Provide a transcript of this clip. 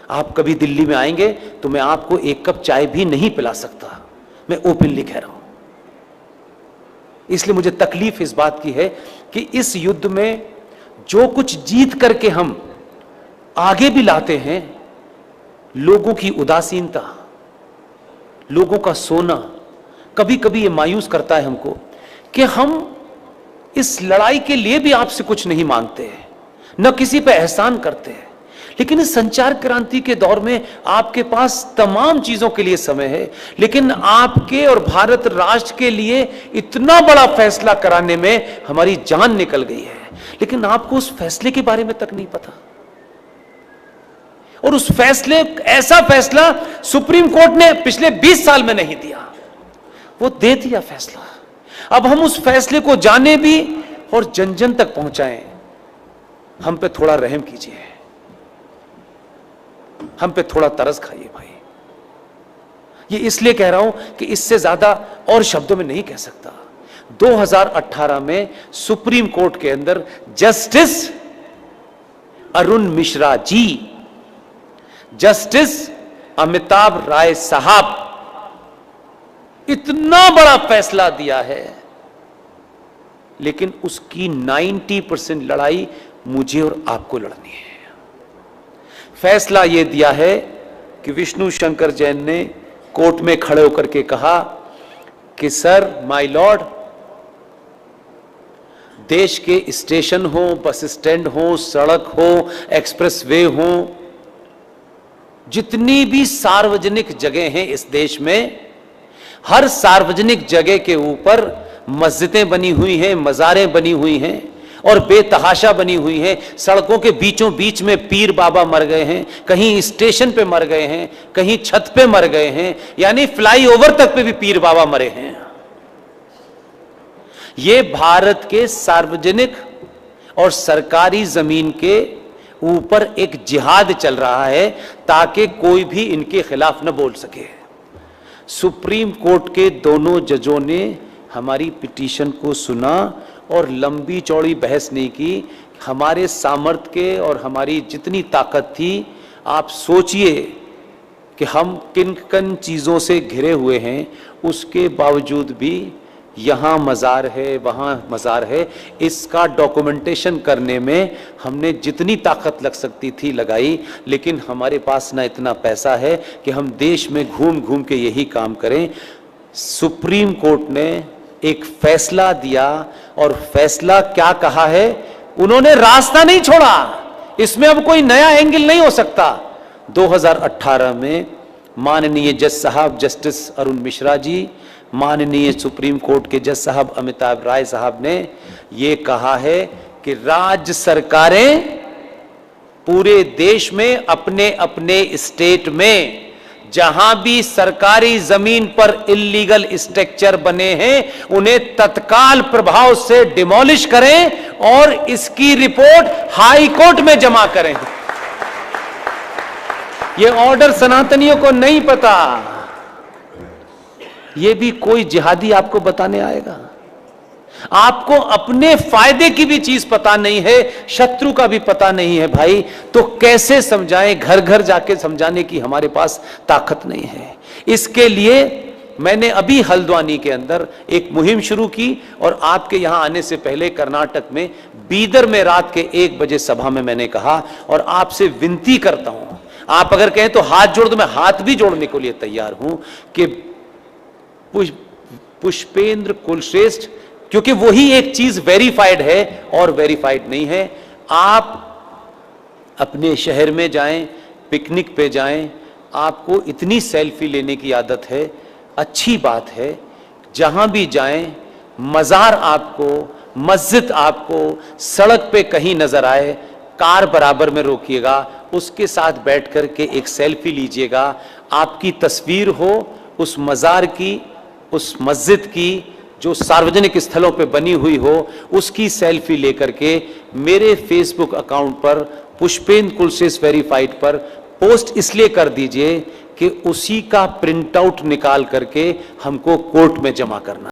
आप कभी दिल्ली में आएंगे तो मैं आपको एक कप चाय भी नहीं पिला सकता, मैं ओपनली कह रहा हूं। इसलिए मुझे तकलीफ इस बात की है कि इस युद्ध में जो कुछ जीत करके हम आगे भी लाते हैं, लोगों की उदासीनता, लोगों का सोना, कभी कभी ये मायूस करता है हमको कि हम इस लड़ाई के लिए भी आपसे कुछ नहीं मांगते हैं, न किसी पे एहसान करते हैं। लेकिन इस संचार क्रांति के दौर में आपके पास तमाम चीजों के लिए समय है, लेकिन आपके और भारत राष्ट्र के लिए इतना बड़ा फैसला कराने में हमारी जान निकल गई है, लेकिन आपको उस फैसले के बारे में तक नहीं पता। और उस फैसले, ऐसा फैसला सुप्रीम कोर्ट ने पिछले 20 साल में नहीं दिया, वो दे दिया फैसला। अब हम उस फैसले को जाने भी और जन जन तक पहुंचाएं। हम पे थोड़ा रहम कीजिए, हम पे थोड़ा तरस खाइए भाई। ये इसलिए कह रहा हूं कि इससे ज्यादा और शब्दों में नहीं कह सकता। 2018 में सुप्रीम कोर्ट के अंदर जस्टिस अरुण मिश्रा जी, जस्टिस अमिताभ राय साहब इतना बड़ा फैसला दिया है, लेकिन उसकी 90% लड़ाई मुझे और आपको लड़नी है। फैसला यह दिया है कि विष्णु शंकर जैन ने कोर्ट में खड़े होकर के कहा कि सर, माय लॉर्ड, देश के स्टेशन हो, बस स्टैंड हो, सड़क हो, एक्सप्रेसवे हो, जितनी भी सार्वजनिक जगह हैं इस देश में, हर सार्वजनिक जगह के ऊपर मस्जिदें बनी हुई हैं, मज़ारें बनी हुई हैं और बेतहाशा बनी हुई हैं। सड़कों के बीचों बीच में पीर बाबा मर गए हैं, कहीं स्टेशन पे मर गए हैं, कहीं छत पे मर गए हैं, यानी फ्लाईओवर तक पे भी पीर बाबा मरे हैं। ये भारत के सार्वजनिक और सरकारी जमीन के ऊपर एक जिहाद चल रहा है ताकि कोई भी इनके खिलाफ न बोल सके। सुप्रीम कोर्ट के दोनों जजों ने हमारी पिटीशन को सुना और लंबी चौड़ी बहस नहीं की। हमारे सामर्थ्य के और हमारी जितनी ताकत थी, आप सोचिए कि हम किन किन चीज़ों से घिरे हुए हैं, उसके बावजूद भी यहाँ मज़ार है, वहाँ मज़ार है, इसका डॉक्यूमेंटेशन करने में हमने जितनी ताकत लग सकती थी लगाई। लेकिन हमारे पास ना इतना पैसा है कि हम देश में घूम घूम के यही काम करें। सुप्रीम कोर्ट ने एक फैसला दिया और फैसला क्या कहा है, उन्होंने रास्ता नहीं छोड़ा, इसमें अब कोई नया एंगल नहीं हो सकता। 2018 में माननीय जज साहब जस्टिस अरुण मिश्रा जी, माननीय सुप्रीम कोर्ट के जज साहब अमिताभ राय साहब ने ये कहा है कि राज्य सरकारें पूरे देश में अपने अपने स्टेट में जहां भी सरकारी जमीन पर इल्लीगल स्ट्रक्चर बने हैं, उन्हें तत्काल प्रभाव से डिमोलिश करें और इसकी रिपोर्ट हाई कोर्ट में जमा करें। यह ऑर्डर सनातनियों को नहीं पता, यह भी कोई जिहादी आपको बताने आएगा। आपको अपने फायदे की भी चीज पता नहीं है, शत्रु का भी पता नहीं है भाई, तो कैसे समझाएं? घर घर जाके समझाने की हमारे पास ताकत नहीं है। इसके लिए मैंने अभी हल्द्वानी के अंदर एक मुहिम शुरू की और आपके यहां आने से पहले कर्नाटक में बीदर में रात के 1 बजे सभा में मैंने कहा, और आपसे विनती करता हूं, आप अगर कहें तो हाथ जोड़ दो, मैं हाथ भी जोड़ने के लिए तैयार हूं कि पुष्पेंद्र कुलश्रेष्ठ, क्योंकि वही एक चीज वेरीफाइड है और वेरीफाइड नहीं है। आप अपने शहर में जाएं, पिकनिक पे जाएं, आपको इतनी सेल्फी लेने की आदत है, अच्छी बात है। जहां भी जाएं, मज़ार आपको, मस्जिद आपको सड़क पे कहीं नजर आए, कार बराबर में रोकिएगा, उसके साथ बैठ कर के एक सेल्फी लीजिएगा। आपकी तस्वीर हो उस मज़ार की, उस मस्जिद की जो सार्वजनिक स्थलों पे बनी हुई हो, उसकी सेल्फी लेकर के मेरे फेसबुक अकाउंट पर पुष्पेंद्र कुलश्रेष्ठ वेरीफाइड पर पोस्ट इसलिए कर दीजिए कि उसी का प्रिंट आउट निकाल करके हमको कोर्ट में जमा करना।